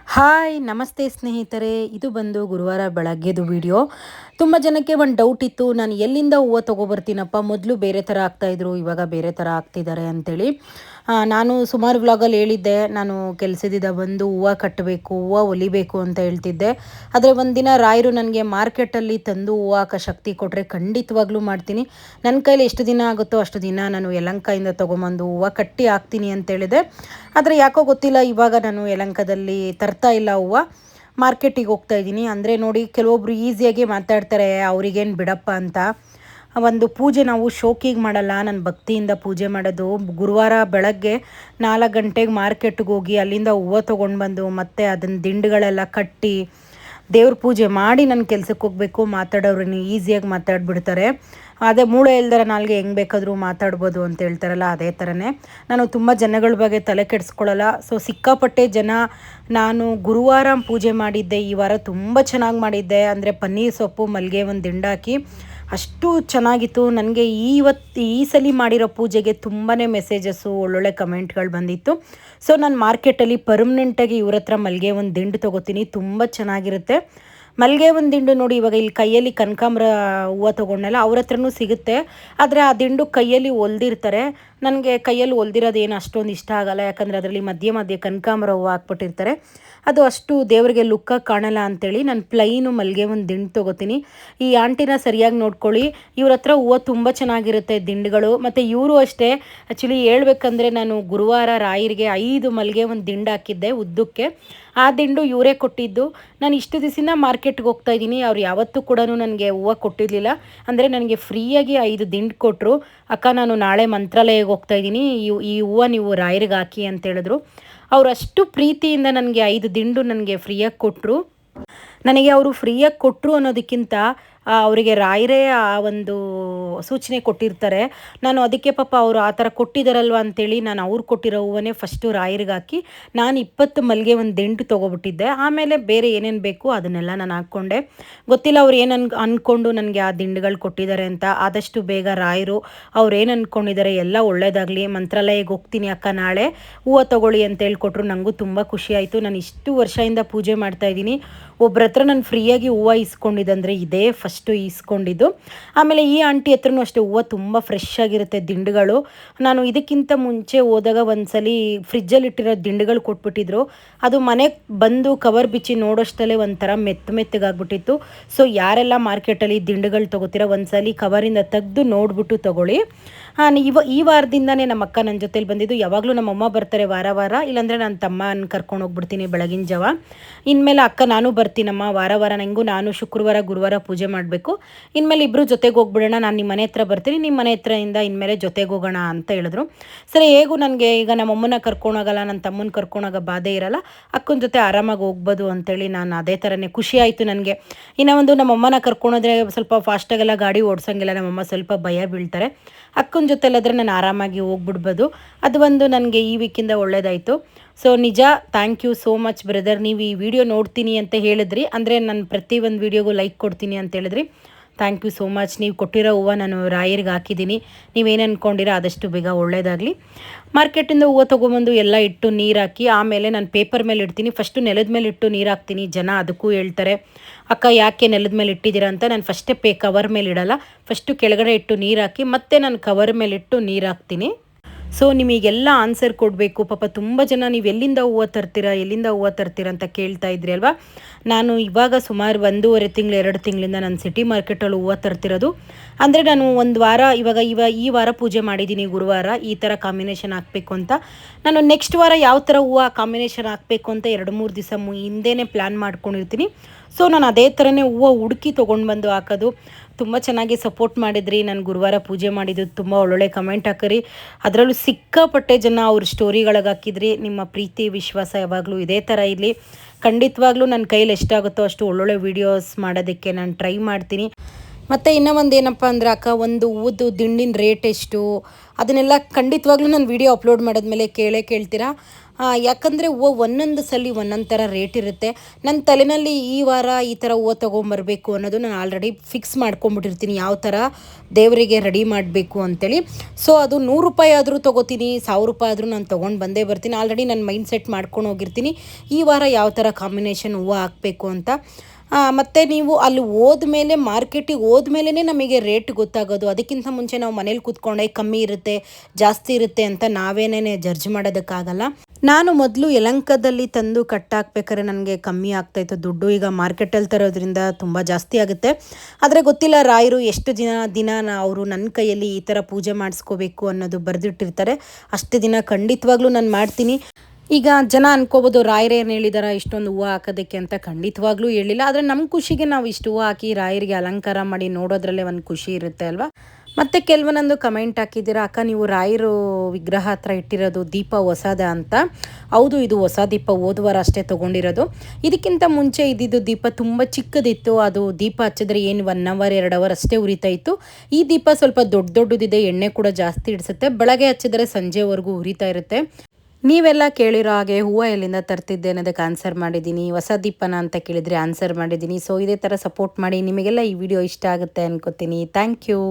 Hi ನಮಸ್ತೆ ಸ್ನೇಹಿತರೆ, ಇದು ಬಂದು ಗುರುವಾರ ಬೆಳಗ್ಗೆದು ವಿಡಿಯೋ. ತುಂಬ ಜನಕ್ಕೆ ಒಂದು ಡೌಟ್ ಇತ್ತು, ನಾನು ಎಲ್ಲಿಂದ ಹೂವು ತೊಗೊಬರ್ತೀನಪ್ಪ, ಮೊದಲು ಬೇರೆ ಥರ ಆಗ್ತಾಯಿದ್ರು, ಇವಾಗ ಬೇರೆ ಥರ ಆಗ್ತಿದ್ದಾರೆ ಅಂಥೇಳಿ. ನಾನು ಸುಮಾರು ವ್ಲಾಗಲ್ಲಿ ಹೇಳಿದ್ದೆ, ನಾನು ಕೆಲಸದಿಂದ ಬಂದು ಹೂವು ಕಟ್ಟಬೇಕು, ಹೂವು ಹೊಲಿಬೇಕು ಅಂತ ಹೇಳ್ತಿದ್ದೆ. ಆದರೆ ಒಂದಿನ ರಾಯರು ನನಗೆ ಮಾರ್ಕೆಟಲ್ಲಿ ತಂದು ಹೂವು ಹಾಕೋ ಶಕ್ತಿ ಕೊಟ್ಟರೆ ಖಂಡಿತವಾಗ್ಲೂ ಮಾಡ್ತೀನಿ. ನನ್ನ ಕೈಲಿ ಎಷ್ಟು ದಿನ ಆಗುತ್ತೋ ಅಷ್ಟು ದಿನ ನಾನು ಯಲಹಂಕದಿಂದ ತೊಗೊಂಬಂದು ಹೂವು ಕಟ್ಟಿ ಹಾಕ್ತೀನಿ ಅಂತೇಳಿದೆ. ಆದರೆ ಯಾಕೋ ಗೊತ್ತಿಲ್ಲ, ಇವಾಗ ನಾನು ಯಲಹಂಕದಲ್ಲಿ ತರ್ತಾ ಇಲ್ಲ ಹೂವು, ಮಾರ್ಕೆಟಿಗೆ ಹೋಗ್ತಾ ಇದ್ದೀನಿ. ಅಂದರೆ ನೋಡಿ, ಕೆಲವೊಬ್ರು ಈಸಿಯಾಗಿ ಮಾತಾಡ್ತಾರೆ, ಅವ್ರಿಗೇನು ಬಿಡಪ್ಪ ಅಂತ. ಒಂದು ಪೂಜೆ ನಾವು ಶೋಕಿಗೆ ಮಾಡಲ್ಲ, ನಾನು ಭಕ್ತಿಯಿಂದ ಪೂಜೆ ಮಾಡೋದು. ಗುರುವಾರ ಬೆಳಗ್ಗೆ 4 ಗಂಟೆಗೆ ಮಾರ್ಕೆಟ್ಗೆ ಹೋಗಿ ಅಲ್ಲಿಂದ ಹೂವು ತೊಗೊಂಡು ಬಂದು ಮತ್ತೆ ಅದನ್ನು ದಿಂಡುಗಳೆಲ್ಲ ಕಟ್ಟಿ ದೇವ್ರ ಪೂಜೆ ಮಾಡಿ ನನ್ನ ಕೆಲ್ಸಕ್ಕೆ ಹೋಗಬೇಕು. ಮಾತಾಡೋರು ಈಸಿಯಾಗಿ ಮಾತಾಡ್ಬಿಡ್ತಾರೆ. ಅದೇ ಮೂಳೆ ಇಲ್ದರ ನಾಲ್ಗೆ ಹೆಂಗೆ ಬೇಕಾದರೂ ಮಾತಾಡ್ಬೋದು ಅಂತ ಹೇಳ್ತಾರಲ್ಲ, ಅದೇ ಥರನೇ ನಾನು ತುಂಬ ಜನಗಳ ಬಗ್ಗೆ ತಲೆ ಕೆಡಿಸ್ಕೊಳ್ಳಲ್ಲ. ಸೊ ಸಿಕ್ಕಾಪಟ್ಟೆ ಜನ, ನಾನು ಗುರುವಾರ ಪೂಜೆ ಮಾಡಿದ್ದೆ, ಈ ವಾರ ತುಂಬ ಚೆನ್ನಾಗಿ ಮಾಡಿದ್ದೆ. ಅಂದರೆ ಪನ್ನೀರ್ ಸೊಪ್ಪು ಮಲ್ಲಿಗೆ ಒಂದು ದಿಂಡಾಕಿ ಅಷ್ಟು ಚೆನ್ನಾಗಿತ್ತು. ನನಗೆ ಈ ಸಲ ಮಾಡಿರೋ ಪೂಜೆಗೆ ತುಂಬಾ ಮೆಸೇಜಸ್ಸು, ಒಳ್ಳೊಳ್ಳೆ ಕಮೆಂಟ್ಗಳು ಬಂದಿತ್ತು. ಸೊ ನಾನು ಮಾರ್ಕೆಟಲ್ಲಿ ಪರ್ಮನೆಂಟಾಗಿ ಇವ್ರ ಹತ್ರ ಮಲ್ಲಿಗೆ ಒಂದು ದಿಂಡು ತೊಗೋತೀನಿ, ತುಂಬ ಚೆನ್ನಾಗಿರುತ್ತೆ. ಮಲ್ಲಿಗೆ ಒಂದು ದಿಂಡು ನೋಡಿ, ಇವಾಗ ಇಲ್ಲಿ ಕೈಯಲ್ಲಿ ಕನಕಾಂಬರ ಹೂವು ತೊಗೊಂಡಲ್ಲ, ಅವ್ರ ಹತ್ರನೂ ಸಿಗುತ್ತೆ. ಆದರೆ ಆ ದಿಂಡು ಕೈಯಲ್ಲಿ ಹೊಲ್ದಿರ್ತಾರೆ. ನನಗೆ ಕೈಯಲ್ಲಿ ಹೊಲ್ದಿರೋದು ಏನು ಅಷ್ಟೊಂದು ಇಷ್ಟ ಆಗೋಲ್ಲ, ಯಾಕಂದರೆ ಅದರಲ್ಲಿ ಮಧ್ಯೆ ಮಧ್ಯೆ ಕನಕಾಂಬರ ಹೂವು ಹಾಕ್ಬಿಟ್ಟಿರ್ತಾರೆ, ಅದು ಅಷ್ಟು ದೇವರಿಗೆ ಲುಕ್ಕಾಗಿ ಕಾಣಲ್ಲ ಅಂಥೇಳಿ ನಾನು ಪ್ಲೈನು ಮಲ್ಲಿಗೆ ಒಂದು ದಿಂಡು ತೊಗೋತೀನಿ. ಈ ಆಂಟಿನ ಸರಿಯಾಗಿ ನೋಡ್ಕೊಳ್ಳಿ, ಇವ್ರ ಹತ್ರ ಹೂವು ತುಂಬ ಚೆನ್ನಾಗಿರುತ್ತೆ ದಿಂಡುಗಳು. ಮತ್ತು ಇವರು ಅಷ್ಟೇ, ಆ್ಯಕ್ಚುಲಿ ಹೇಳ್ಬೇಕಂದ್ರೆ ನಾನು ಗುರುವಾರ ರಾಯರಿಗೆ 5 ಮಲ್ಲಿಗೆ ಒಂದು ದಿಂಡು ಹಾಕಿದ್ದೆ ಉದ್ದಕ್ಕೆ. ಆ ದಿಂಡು ಇವರೇ ಕೊಟ್ಟಿದ್ದು. ನಾನು ಇಷ್ಟು ದಿವಸದಿಂದ ಮಾರ್ಕೆಟ್ಗೆ ಹೋಗ್ತಾಯಿದ್ದೀನಿ, ಅವ್ರು ಯಾವತ್ತೂ ಕೂಡ ನನಗೆ ಹೂವು ಕೊಟ್ಟಿರಲಿಲ್ಲ. ಅಂದರೆ ನನಗೆ ಫ್ರೀಯಾಗಿ 5 ದಿಂಡು ಕೊಟ್ಟರು. ಅಕ್ಕ, ನಾನು ನಾಳೆ ಮಂತ್ರಾಲಯಕ್ಕೆ ಹೋಗ್ತಾಯಿದ್ದೀನಿ, ಈ ಹೂವು ನೀವು ರಾಯರಿಗೆ ಹಾಕಿ ಅಂತ ಹೇಳಿದ್ರು. ಅವರು ಅಷ್ಟು ಪ್ರೀತಿಯಿಂದ ನನಗೆ 5 ದಿಂಡು ನನಗೆ ಫ್ರೀಯಾಗಿ ಕೊಟ್ಟರು. ನನಗೆ ಅವರು ಫ್ರೀಯಾಗಿ ಕೊಟ್ಟರು ಅನ್ನೋದಕ್ಕಿಂತ ಅವರಿಗೆ ರಾಯರೇ ಆ ಒಂದು ಸೂಚನೆ ಕೊಟ್ಟಿರ್ತಾರೆ. ನಾನು ಅದಕ್ಕೆ ಪಾಪ ಅವರು ಆ ಥರ ಕೊಟ್ಟಿದ್ದಾರಲ್ವ ಅಂಥೇಳಿ ನಾನು ಅವ್ರು ಕೊಟ್ಟಿರೋ ಹೂವನ್ನೇ ಫಸ್ಟು ರಾಯರಿಗೆ ಹಾಕಿ ನಾನು 20 ಮಲ್ಲಿಗೆ ಒಂದು ದಿಂಡು ತೊಗೊಬಿಟ್ಟಿದ್ದೆ. ಆಮೇಲೆ ಬೇರೆ ಏನೇನು ಬೇಕು ಅದನ್ನೆಲ್ಲ ನಾನು ಹಾಕ್ಕೊಂಡೆ. ಗೊತ್ತಿಲ್ಲ ಅವ್ರು ಏನು ಅಂದ್ಕೊಂಡು ನನಗೆ ಆ ದಿಂಡುಗಳು ಕೊಟ್ಟಿದ್ದಾರೆ ಅಂತ. ಆದಷ್ಟು ಬೇಗ ರಾಯರು ಅವ್ರು ಏನು ಅಂದ್ಕೊಂಡಿದ್ದಾರೆ ಎಲ್ಲ ಒಳ್ಳೇದಾಗಲಿ. ಮಂತ್ರಾಲಯಕ್ಕೆ ಹೋಗ್ತೀನಿ ಅಕ್ಕ ನಾಳೆ, ಹೂವು ತೊಗೊಳ್ಳಿ ಅಂತ ಹೇಳ್ಕೊಟ್ರು. ನನಗೂ ತುಂಬ ಖುಷಿ ಆಯಿತು. ನಾನು ಇಷ್ಟು ವರ್ಷದಿಂದ ಪೂಜೆ ಮಾಡ್ತಾಯಿದ್ದೀನಿ, ಒಬ್ಬರ ಹತ್ರ ನಾನು ಫ್ರೀಯಾಗಿ ಹೂವು ಇಸ್ಕೊಂಡಿದ್ದಂದರೆ ಇದೇ ಫಸ್ಟು ಇಸ್ಕೊಂಡಿದ್ದು. ಆಮೇಲೆ ಈ ಆಂಟಿ ಹತ್ರನೂ ಅಷ್ಟೇ ಹೂವು ತುಂಬ ಫ್ರೆಶ್ ಆಗಿರುತ್ತೆ ದಿಂಡುಗಳು. ನಾನು ಇದಕ್ಕಿಂತ ಮುಂಚೆ ಹೋದಾಗ ಒಂದ್ಸಲಿ ಫ್ರಿಜ್ಜಲ್ಲಿ ಇಟ್ಟಿರೋ ದಿಂಡುಗಳು ಕೊಟ್ಬಿಟ್ಟಿದ್ರು. ಅದು ಮನೆಗೆ ಬಂದು ಕವರ್ ಬಿಚ್ಚಿ ನೋಡೋಷ್ಟಲ್ಲೇ ಒಂಥರ ಮೆತ್ತಗಾಗ್ಬಿಟ್ಟಿತ್ತು. ಸೊ ಯಾರೆಲ್ಲ ಮಾರ್ಕೆಟಲ್ಲಿ ದಿಂಡುಗಳು ತೊಗೋತೀರ, ಒಂದ್ಸಲಿ ಕವರಿಂದ ತೆಗೆದು ನೋಡಿಬಿಟ್ಟು ತೊಗೊಳ್ಳಿ. ಈ ವಾರದಿಂದನೇ ನಮ್ಮ ಅಕ್ಕ ನನ್ನ ಜೊತೇಲಿ ಬಂದಿದ್ದು. ಯಾವಾಗಲೂ ನಮ್ಮಮ್ಮ ಬರ್ತಾರೆ ವಾರ, ಇಲ್ಲಾಂದರೆ ನನ್ನ ತಮ್ಮನ ಕರ್ಕೊಂಡು ಹೋಗ್ಬಿಡ್ತೀನಿ ಬೆಳಗಿನ ಜಾವ. ಇನ್ಮೇಲೆ ಅಕ್ಕ ನಾನು ಬರ್ತೀನಮ್ಮ ವಾರ, ನನಗೂ ನಾನು ಶುಕ್ರವಾರ ಗುರುವಾರ ಪೂಜೆ ಮಾಡಬೇಕು. ಇನ್ಮೇಲೆ ಇಬ್ಬರು ಜೊತೆಗೆ ಹೋಗ್ಬಿಡೋಣ, ನಾನು ನಿಮ್ಮ ಮನೆ ಹತ್ರ ಬರ್ತೀನಿ, ನಿಮ್ಮ ಮನೆ ಹತ್ರದಿಂದ ಇನ್ಮೇಲೆ ಜೊತೆಗೆ ಹೋಗೋಣ ಅಂತ ಹೇಳಿದ್ರು. ಸರಿ, ಹೇಗೂ ನನಗೆ ಈಗ ನಮ್ಮಮ್ಮನ ಕರ್ಕೊಂಡೋಗಲ್ಲ, ನನ್ನ ತಮ್ಮನ ಕರ್ಕೊಂಡೋಗೋ ಬಾಧೆ ಇರಲ್ಲ, ಅಕ್ಕನ ಜೊತೆ ಆರಾಮಾಗಿ ಹೋಗ್ಬೋದು ಅಂತೇಳಿ ನಾನು ಅದೇ ಥರನೇ ಖುಷಿ ಆಯಿತು ನನಗೆ. ಇನ್ನು ಒಂದು ನಮ್ಮಮ್ಮನ ಕರ್ಕೊಂಡೋದ್ರೆ ಸ್ವಲ್ಪ ಫಾಸ್ಟಾಗೆಲ್ಲ ಗಾಡಿ ಓಡಿಸೋಂಗಿಲ್ಲ, ನಮ್ಮಮ್ಮ ಸ್ವಲ್ಪ ಭಯ ಬೀಳ್ತಾರೆ. ಅಕ್ಕನ ಜೊತೆಲಾದರೆ ನಾನು ಆರಾಮಾಗಿ ಹೋಗ್ಬಿಡ್ಬೋದು. ಅದು ಒಂದು ನನಗೆ ಈ ವೀಕಿಂದ ಒಳ್ಳೇದಾಯಿತು. ಸೊ ನಿಜ, thank you so much brother. ನೀವು ಈ ವಿಡಿಯೋ ನೋಡ್ತೀನಿ ಅಂತ ಹೇಳಿದ್ರಿ, ಅಂದರೆ ನಾನು ಪ್ರತಿ ಒಂದು ವೀಡಿಯೋಗೂ ಲೈಕ್ ಕೊಡ್ತೀನಿ ಅಂತ ಹೇಳಿದ್ರಿ. Thank you so much. ನೀವು ಕೊಟ್ಟಿರೋ ಹೂವು ನಾನು ರಾಯರಿಗೆ ಹಾಕಿದ್ದೀನಿ. ನೀವೇನು ಅಂದ್ಕೊಂಡಿರೋ ಆದಷ್ಟು ಬೇಗ ಒಳ್ಳೇದಾಗಲಿ. ಮಾರ್ಕೆಟಿಂದ ಹೂವು ತೊಗೊಂಬಂದು ಎಲ್ಲ ಇಟ್ಟು ನೀರು ಹಾಕಿ ಆಮೇಲೆ ನಾನು ಪೇಪರ್ ಮೇಲೆ ಇಡ್ತೀನಿ. ಫಸ್ಟು ನೆಲದ ಮೇಲೆ ಇಟ್ಟು ನೀರು ಹಾಕ್ತೀನಿ. ಜನ ಅದಕ್ಕೂ ಹೇಳ್ತಾರೆ, ಅಕ್ಕ ಯಾಕೆ ನೆಲದ ಮೇಲೆ ಇಟ್ಟಿದ್ದೀರಾ ಅಂತ. ನಾನು ಫಸ್ಟೇ ಕವರ್ ಮೇಲೆ ಇಡಲ್ಲ, ಫಸ್ಟು ಕೆಳಗಡೆ ಇಟ್ಟು ನೀರು ಹಾಕಿ ಮತ್ತೆ ನಾನು ಕವರ್ ಮೇಲೆ ಇಟ್ಟು ನೀರು ಹಾಕ್ತೀನಿ. ಸೊ ನಿಮಗೆಲ್ಲ ಆನ್ಸರ್ ಕೊಡಬೇಕು. ಪಾಪ ತುಂಬ ಜನ ನೀವು ಎಲ್ಲಿಂದ ಹೂವು ತರ್ತೀರಾ ಅಂತ ಕೇಳ್ತಾ ಇದ್ರಿ ಅಲ್ವಾ. ನಾನು ಇವಾಗ ಸುಮಾರು 1.5 ತಿಂಗಳು 2 ತಿಂಗಳಿಂದ ನಾನು ಸಿಟಿ ಮಾರ್ಕೆಟಲ್ಲಿ ಹೂವು ತರ್ತಿರೋದು. ಅಂದರೆ ನಾನು ಒಂದು ವಾರ ಈ ವಾರ ಪೂಜೆ ಮಾಡಿದ್ದೀನಿ ಗುರುವಾರ, ಈ ಥರ ಕಾಂಬಿನೇಷನ್ ಹಾಕಬೇಕು ಅಂತ. ನಾನು ನೆಕ್ಸ್ಟ್ ವಾರ ಯಾವ ಥರ ಹೂವು ಕಾಂಬಿನೇಷನ್ ಹಾಕಬೇಕು ಅಂತ 2-3 ದಿವಸ ಹಿಂದೆಯೇ ಪ್ಲ್ಯಾನ್ ಮಾಡ್ಕೊಂಡಿರ್ತೀನಿ. ಸೊ ನಾನು ಅದೇ ಥರನೇ ಹೂವು ಹುಡುಕಿ ತೊಗೊಂಡು ಬಂದು ಹಾಕೋದು. ತುಂಬ ಚೆನ್ನಾಗಿ ಸಪೋರ್ಟ್ ಮಾಡಿದ್ರಿ. ನಾನು ಗುರುವಾರ ಪೂಜೆ ಮಾಡಿದ್ದು ತುಂಬ ಒಳ್ಳೊಳ್ಳೆ ಕಮೆಂಟ್ ಹಾಕಿರಿ. ಅದರಲ್ಲೂ ಸಿಕ್ಕಾಪಟ್ಟೆ ಜನ ಅವ್ರ ಸ್ಟೋರಿಗಳಿಗೆ ಹಾಕಿದ್ರಿ. ನಿಮ್ಮ ಪ್ರೀತಿ ವಿಶ್ವಾಸ ಯಾವಾಗಲೂ ಇದೇ ಥರ ಇರಲಿ. ಖಂಡಿತವಾಗ್ಲೂ ನನ್ನ ಕೈಲಿ ಎಷ್ಟಾಗುತ್ತೋ ಅಷ್ಟು ಒಳ್ಳೊಳ್ಳೆ ವೀಡಿಯೋಸ್ ಮಾಡೋದಕ್ಕೆ ನಾನು ಟ್ರೈ ಮಾಡ್ತೀನಿ. ಮತ್ತು ಇನ್ನೂ ಒಂದು ಏನಪ್ಪ ಅಂದರೆ ಅಕ್ಕ, ಒಂದು ಹೂವುದು ದಿಂಡಿನ ರೇಟ್ ಎಷ್ಟು, ಅದನ್ನೆಲ್ಲ ಖಂಡಿತವಾಗ್ಲೂ ನಾನು ವೀಡಿಯೋ ಅಪ್ಲೋಡ್ ಮಾಡಿದ್ಮೇಲೆ ಕೇಳ್ತೀರಾ. ಯಾಕಂದರೆ ಹೂವು ಒಂದೊಂದು ಸಲ ಒಂದೊಂದು ಥರ ರೇಟ್ ಇರುತ್ತೆ. ನನ್ನ ತಲೆಯಲ್ಲಿ ಈ ವಾರ ಈ ಥರ ಹೂವು ತೊಗೊಂಬರಬೇಕು ಅನ್ನೋದು ನಾನು ಆಲ್ರೆಡಿ ಫಿಕ್ಸ್ ಮಾಡ್ಕೊಂಬಿಟ್ಟಿರ್ತೀನಿ, ಯಾವ ಥರ ದೇವರಿಗೆ ರೆಡಿ ಮಾಡಬೇಕು ಅಂತೇಳಿ. ಸೊ ಅದು 100 ರೂಪಾಯಿ ಆದರೂ ತೊಗೋತೀನಿ, 1000 ರೂಪಾಯಿ ಆದರೂ ನಾನು ತೊಗೊಂಡು ಬಂದೇ ಬರ್ತೀನಿ. ಆಲ್ರೆಡಿ ನಾನು ಮೈಂಡ್ ಸೆಟ್ ಮಾಡ್ಕೊಂಡು ಹೋಗಿರ್ತೀನಿ ಈ ವಾರ ಯಾವ ಥರ ಕಾಂಬಿನೇಷನ್ ಹೂವು ಹಾಕಬೇಕು ಅಂತ. ಮತ್ತು ನೀವು ಅಲ್ಲಿ ಹೋದ್ಮೇಲೆ, ಮಾರ್ಕೆಟಿಗೆ ಹೋದ್ಮೇಲೆ ನಮಗೆ ರೇಟ್ ಗೊತ್ತಾಗೋದು. ಅದಕ್ಕಿಂತ ಮುಂಚೆ ನಾವು ಮನೇಲಿ ಕೂತ್ಕೊಂಡೆ ಕಮ್ಮಿ ಇರುತ್ತೆ ಜಾಸ್ತಿ ಇರುತ್ತೆ ಅಂತ ನಾವೇನೇ ಜಡ್ಜ್ ಮಾಡೋದಕ್ಕಾಗಲ್ಲ. ನಾನು ಮೊದಲು ಯಲಹಂಕದಲ್ಲಿ ತಂದು ಕಟ್ಟಾಕ್ಬೇಕಾದ್ರೆ ನನಗೆ ಕಮ್ಮಿ ಆಗ್ತಾಯಿತ್ತು ದುಡ್ಡು. ಈಗ ಮಾರ್ಕೆಟಲ್ಲಿ ತರೋದ್ರಿಂದ ತುಂಬ ಜಾಸ್ತಿ ಆಗುತ್ತೆ. ಆದರೆ ಗೊತ್ತಿಲ್ಲ ರಾಯರು ಎಷ್ಟು ದಿನ ಅವರು ನನ್ನ ಕೈಯಲ್ಲಿ ಈ ಥರ ಪೂಜೆ ಮಾಡಿಸ್ಕೋಬೇಕು ಅನ್ನೋದು ಬರೆದಿಟ್ಟಿರ್ತಾರೆ. ಅಷ್ಟು ದಿನ ಖಂಡಿತವಾಗ್ಲೂ ನಾನು ಮಾಡ್ತೀನಿ. ಈಗ ಜನ ಅನ್ಕೋಬೋದು ರಾಯರೇನು ಹೇಳಿದಾರ ಇಷ್ಟೊಂದು ಹೂವು ಹಾಕೋದಕ್ಕೆ ಅಂತ. ಖಂಡಿತವಾಗ್ಲೂ ಹೇಳಿಲ್ಲ. ಆದರೆ ನಮ್ಮ ಖುಷಿಗೆ ನಾವು ಇಷ್ಟು ಹೂವು ಹಾಕಿ ರಾಯರಿಗೆ ಅಲಂಕಾರ ಮಾಡಿ ನೋಡೋದ್ರಲ್ಲೇ ಒಂದು ಖುಷಿ ಇರುತ್ತೆ ಅಲ್ವಾ. ಮತ್ತು ಕೆಲವೊಂದು ಕಮೆಂಟ್ ಹಾಕಿದ್ದೀರಾ, ಅಕ್ಕ ನೀವು ರಾಯರು ವಿಗ್ರಹ ಹತ್ರ ಇಟ್ಟಿರೋದು ದೀಪ ಹೊಸದ ಅಂತ. ಹೌದು, ಇದು ಹೊಸ ದೀಪ, ಹೋದ ವಾರ ಅಷ್ಟೇ ತೊಗೊಂಡಿರೋದು. ಇದಕ್ಕಿಂತ ಮುಂಚೆ ಇದ್ದಿದ್ದು ದೀಪ ತುಂಬ ಚಿಕ್ಕದಿತ್ತು. ಅದು ದೀಪ ಹಚ್ಚಿದ್ರೆ ಏನು 1 ಅವರ್ 2 ಅವರ್ ಅಷ್ಟೇ ಉರಿತಾ ಇತ್ತು. ಈ ದೀಪ ಸ್ವಲ್ಪ ದೊಡ್ಡದಿದೆ, ಎಣ್ಣೆ ಕೂಡ ಜಾಸ್ತಿ ಇಡಿಸುತ್ತೆ. ಬೆಳಗ್ಗೆ ಹಚ್ಚಿದ್ರೆ ಸಂಜೆವರೆಗೂ ಉರಿತಾ ಇರುತ್ತೆ. ನೀವೆಲ್ಲ ಕೇಳಿರೋ ಹಾಗೆ ಹೂವು ಎಲ್ಲಿಂದ ತರ್ತಿದ್ದೆ ಅನ್ನೋದಕ್ಕೆ ಆನ್ಸರ್ ಮಾಡಿದ್ದೀನಿ. ಹೊಸ ದೀಪನ ಅಂತ ಕೇಳಿದರೆ ಆನ್ಸರ್ ಮಾಡಿದ್ದೀನಿ. ಸೊ ಇದೇ ಥರ ಸಪೋರ್ಟ್ ಮಾಡಿ. ನಿಮಗೆಲ್ಲ ಈ ವಿಡಿಯೋ ಇಷ್ಟ ಆಗುತ್ತೆ ಅನ್ಕೋತೀನಿ. Thank you.